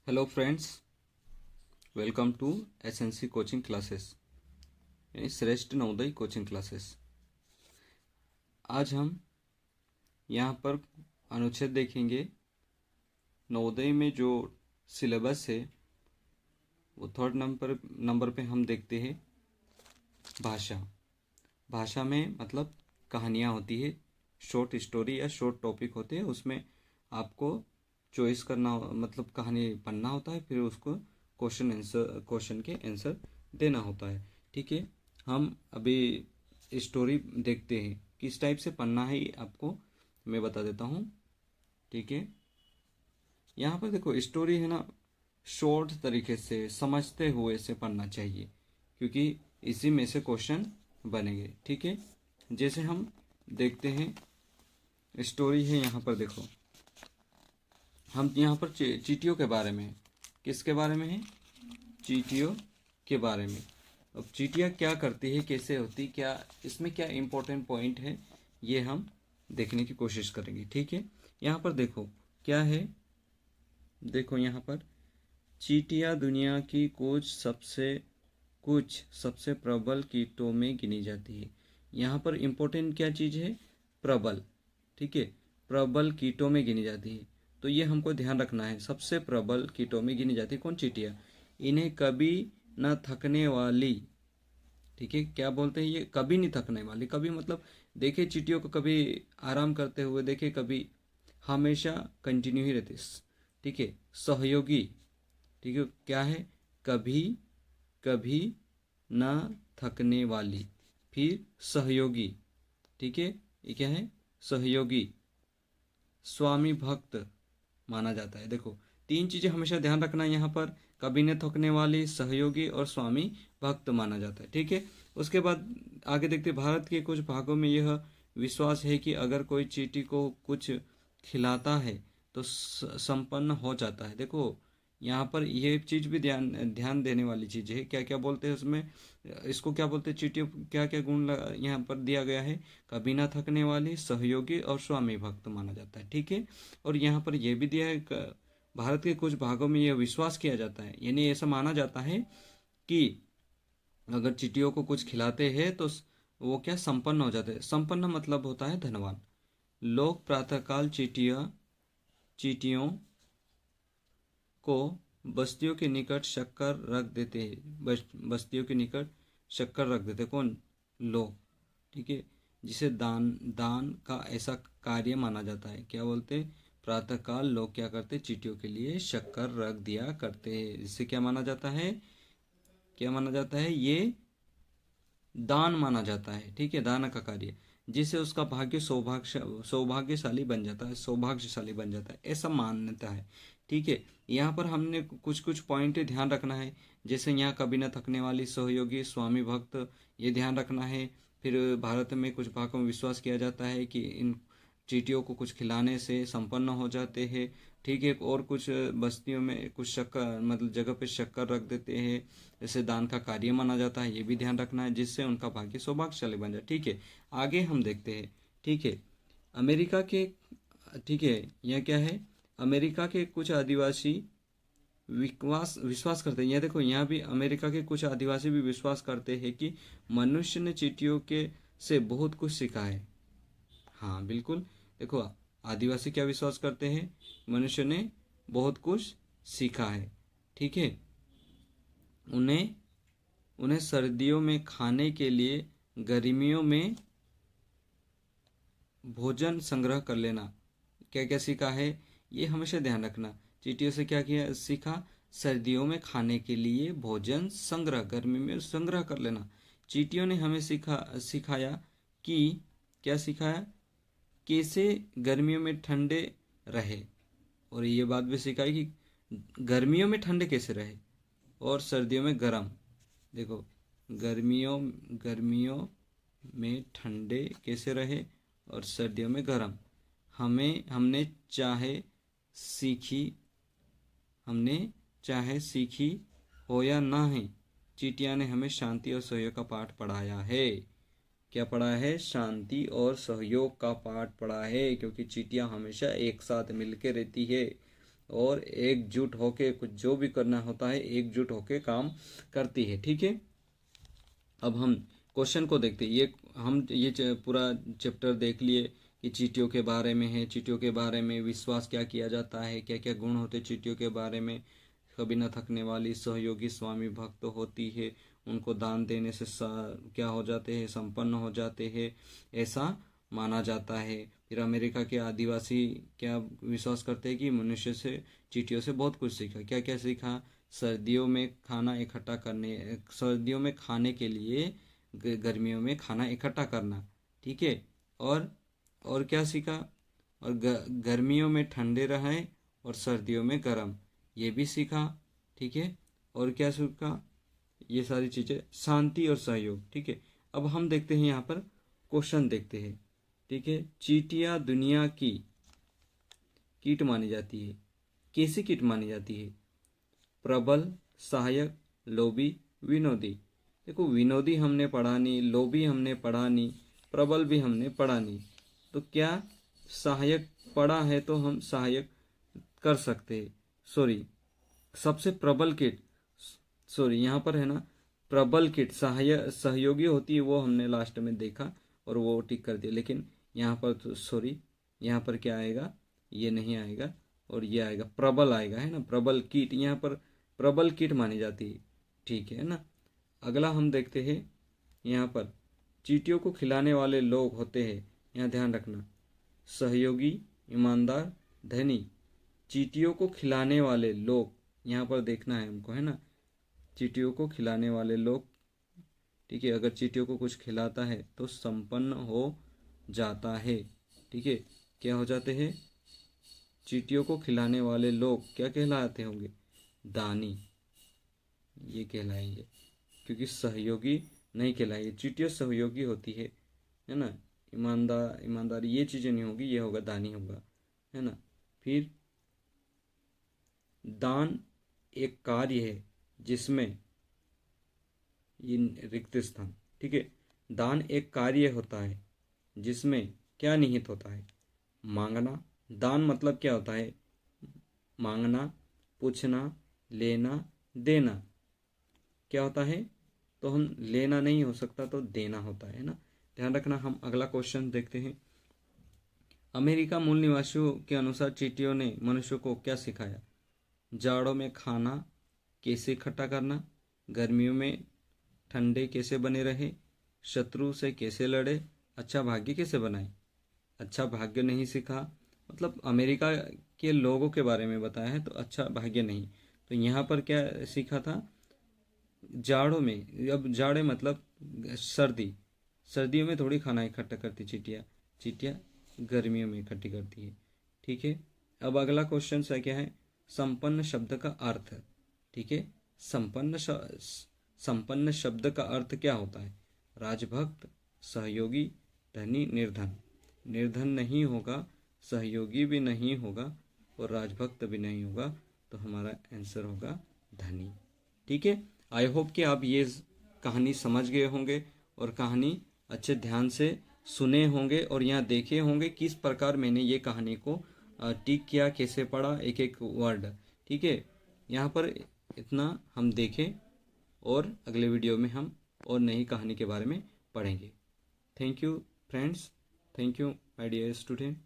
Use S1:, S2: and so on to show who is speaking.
S1: Hello friends, welcome to SNC coaching classes यानी Shreshth Navodaya coaching classes. आज हम यहाँ पर अनुच्छेद देखेंगे। नवोदय में जो सिलेबस है वो थर्ड नंबर पे हम देखते हैं भाषा। भाषा में मतलब कहानियाँ होती है, शॉर्ट स्टोरी या शॉर्ट टॉपिक होते हैं। उसमें आपको चॉइस करना मतलब कहानी पढ़ना होता है, फिर उसको क्वेश्चन के आंसर देना होता है। ठीक है, हम अभी स्टोरी देखते हैं। किस टाइप से पढ़ना है ये आपको मैं बता देता हूँ। ठीक है, यहाँ पर देखो स्टोरी है ना, शॉर्ट तरीके से समझते हुए से पढ़ना चाहिए, क्योंकि इसी में से क्वेश्चन बनेंगे। ठीक है, जैसे हम देखते हैं स्टोरी है। यहाँ पर देखो, हम यहाँ पर चींटियों के बारे में, किसके बारे में है? चींटियों के बारे में। अब चींटियाँ क्या करती है, कैसे होती, क्या इसमें क्या इम्पोर्टेंट पॉइंट है, ये हम देखने की कोशिश करेंगे। ठीक है, यहाँ पर देखो क्या है। देखो यहाँ पर चींटियाँ दुनिया की कुछ सबसे प्रबल कीटों में गिनी जाती है। यहाँ पर इम्पोर्टेंट क्या चीज़ है? प्रबल। ठीक है, प्रबल कीटों में गिनी जाती है, तो ये हमको ध्यान रखना है। सबसे प्रबल कीटों में गिनी जाती है कौन? चींटियाँ। इन्हें कभी न थकने वाली, ठीक है, क्या बोलते हैं ये? कभी नहीं थकने वाली। कभी मतलब देखे चींटियों को कभी आराम करते हुए देखे, कभी हमेशा कंटिन्यू ही रहती। ठीक है, सहयोगी। ठीक है, क्या है? कभी कभी न थकने वाली, फिर सहयोगी। ठीक है, ये क्या है? सहयोगी। स्वामी भक्त माना जाता है। देखो तीन चीजें हमेशा ध्यान रखना है यहाँ पर, कभी न थकने वाली, सहयोगी और स्वामी भक्त माना जाता है। ठीक है, उसके बाद आगे देखते, भारत के कुछ भागों में यह विश्वास है कि अगर कोई चींटी को कुछ खिलाता है तो संपन्न हो जाता है। देखो यहाँ पर ये चीज भी ध्यान ध्यान देने वाली चीज है। क्या क्या बोलते हैं उसमें, इसको क्या बोलते हैं? चींटियों क्या क्या गुण यहाँ पर दिया गया है? कभी ना थकने वाली, सहयोगी और स्वामी भक्त माना जाता है। ठीक है, और यहाँ पर यह भी दिया है भारत के कुछ भागों में यह विश्वास किया जाता है, यानी ऐसा माना जाता है कि अगर चींटियों को कुछ खिलाते हैं तो वो क्या संपन्न हो जाते हैं। संपन्न मतलब होता है धनवान। लोग प्रातःकाल चींटियों को बस्तियों के निकट शक्कर रख देते हैं। बस्तियों के निकट शक्कर रख देते कौन? लोग। ठीक है, जिसे दान दान का ऐसा कार्य माना जाता है। क्या बोलते हैं? प्रातःकाल लोग क्या करते? चींटियों के लिए शक्कर रख दिया करते हैं। इससे क्या माना जाता है? क्या माना जाता है? ये दान माना जाता है। ठीक है, दान का कार्य, जिससे उसका भाग्य सौभाग्यशाली बन जाता है, सौभाग्यशाली बन जाता है, ऐसा मान्यता है। ठीक है, यहाँ पर हमने कुछ कुछ पॉइंट ध्यान रखना है। जैसे यहाँ कभी न थकने वाली, सहयोगी, स्वामी भक्त, ये ध्यान रखना है। फिर भारत में कुछ भागों में विश्वास किया जाता है कि इन चींटियों को कुछ खिलाने से संपन्न हो जाते हैं। ठीक है, और कुछ बस्तियों में कुछ शक्कर मतलब जगह पे शक्कर रख देते हैं, जैसे दान का कार्य माना जाता है। ये भी ध्यान रखना है, जिससे उनका भाग्य सौभाग्यशाली बन जाए। ठीक है, आगे हम देखते हैं। ठीक है, अमेरिका के, ठीक है, यह क्या है? अमेरिका के कुछ आदिवासी विश्वास करते हैं। यह देखो, यहाँ भी अमेरिका के कुछ आदिवासी भी विश्वास करते हैं कि मनुष्य ने चींटियों के से बहुत कुछ सीखा है। हाँ बिल्कुल, देखो आदिवासी क्या विश्वास करते हैं? मनुष्य ने बहुत कुछ सीखा है। ठीक है, उन्हें उन्हें सर्दियों में खाने के लिए, गर्मियों में भोजन संग्रह कर लेना। क्या क्या सीखा है ये हमेशा ध्यान रखना। चींटियों से क्या किया सीखा? सर्दियों में खाने के लिए भोजन संग्रह, गर्मी में संग्रह कर लेना। चींटियों ने हमें सिखाया कि, क्या सिखाया? कैसे गर्मियों में ठंडे रहे, और ये बात भी सिखाई कि गर्मियों में ठंडे कैसे रहे और सर्दियों में गर्म। देखो, गर्मियों गर्मियों में ठंडे कैसे रहे और सर्दियों में गर्म। हमने सीखी हमने चाहे सीखी हो या ना ही, चींटियां ने हमें शांति और सहयोग का पाठ पढ़ाया है। क्या पढ़ा है? शांति और सहयोग का पाठ पढ़ा है, क्योंकि चींटियां हमेशा एक साथ मिलकर रहती है। और एकजुट होके कुछ जो भी करना होता है एकजुट होके काम करती है। ठीक है, अब हम क्वेश्चन को देखते हैं। ये पूरा चैप्टर देख लिए कि चींटियों के बारे में है, चींटियों के बारे में विश्वास क्या किया जाता है, क्या क्या गुण होते चींटियों के बारे में। कभी न थकने वाली, सहयोगी, स्वामी भक्त होती है, उनको दान देने से क्या हो जाते हैं, संपन्न हो जाते हैं, ऐसा माना जाता है। फिर अमेरिका के आदिवासी क्या विश्वास करते हैं कि मनुष्य से, चींटियों से बहुत कुछ सीखा। क्या क्या सीखा? सर्दियों में खाना इकट्ठा करने, सर्दियों में खाने के लिए गर्मियों में खाना इकट्ठा करना। ठीक है, और क्या सीखा? और गर्मियों में ठंडे रहें और सर्दियों में गर्म, ये भी सीखा। ठीक है, और क्या सीखा? ये सारी चीज़ें, शांति और सहयोग। ठीक है, अब हम देखते हैं यहाँ पर क्वेश्चन देखते हैं। ठीक है, चींटियाँ दुनिया की कीट मानी जाती है। कैसी कीट मानी जाती है? प्रबल, सहायक, लोभी, विनोदी। देखो, विनोदी हमने पढ़ा नहीं, लोभी हमने पढ़ा नहीं, प्रबल भी हमने पढ़ा नहीं। तो क्या सहायक पढ़ा है तो हम सहायक कर सकते हैं। सॉरी, सबसे प्रबल कीट, सॉरी यहाँ पर है ना, प्रबल कीट सहयोगी होती है, वो हमने लास्ट में देखा और वो टिक कर दिया। लेकिन यहाँ पर तो सॉरी, यहाँ पर क्या आएगा? ये नहीं आएगा और ये आएगा, प्रबल आएगा, है ना। प्रबल कीट, यहाँ पर प्रबल कीट मानी जाती है। ठीक है ना। अगला हम देखते हैं यहाँ पर, चींटियों को खिलाने वाले लोग होते हैं, यहाँ ध्यान रखना, सहयोगी, ईमानदार, धनी। चींटियों को खिलाने वाले लोग, यहाँ पर देखना है हमको, है ना। चींटियों को खिलाने वाले लोग, ठीक है, अगर चींटियों को कुछ खिलाता है तो संपन्न हो जाता है। ठीक है, क्या हो जाते हैं? चींटियों को खिलाने वाले लोग क्या कहलाते होंगे? दानी, ये कहलाएंगे, क्योंकि सहयोगी नहीं कहलाएंगे। चींटियाँ सहयोगी होती है ना। ईमानदारी ये चीज़ें नहीं होगी, ये होगा दानी होगा, है ना। फिर दान एक कार्य है जिसमें, ये रिक्त स्थान, ठीक है, दान एक कार्य होता है जिसमें क्या निहित होता है? मांगना। दान मतलब क्या होता है? मांगना, पूछना, लेना, देना। क्या होता है? तो हम लेना नहीं हो सकता तो देना होता है ना। ध्यान रखना। हम अगला क्वेश्चन देखते हैं। अमेरिका मूल निवासियों के अनुसार चींटियों ने मनुष्य को क्या सिखाया? जाड़ों में खाना कैसे इकट्ठा करना, गर्मियों में ठंडे कैसे बने रहे, शत्रु से कैसे लड़े, अच्छा भाग्य कैसे बनाए। अच्छा भाग्य नहीं सीखा, मतलब अमेरिका के लोगों के बारे में बताया है तो अच्छा भाग्य नहीं। तो यहाँ पर क्या सीखा था? जाड़ों में, अब जाड़े मतलब सर्दी, सर्दियों में थोड़ी खाना इकट्ठा करती चींटियाँ, चींटियाँ गर्मियों में इकट्ठी करती है। ठीक है, अब अगला क्वेश्चन सा क्या है? संपन्न शब्द का अर्थ। ठीक है, संपन्न शब्द का अर्थ क्या होता है? राजभक्त, सहयोगी, धनी, निर्धन। निर्धन नहीं होगा, सहयोगी भी नहीं होगा और राजभक्त भी नहीं होगा, तो हमारा आंसर होगा धनी। ठीक है, आई होप कि आप ये कहानी समझ गए होंगे और कहानी अच्छे ध्यान से सुने होंगे और यहाँ देखे होंगे किस प्रकार मैंने ये कहानी को टिक किया, कैसे पढ़ा एक एक वर्ड। ठीक है, यहाँ पर इतना हम देखें और अगले वीडियो में हम और नई कहानी के बारे में पढ़ेंगे। Thank you friends, thank you my dear student.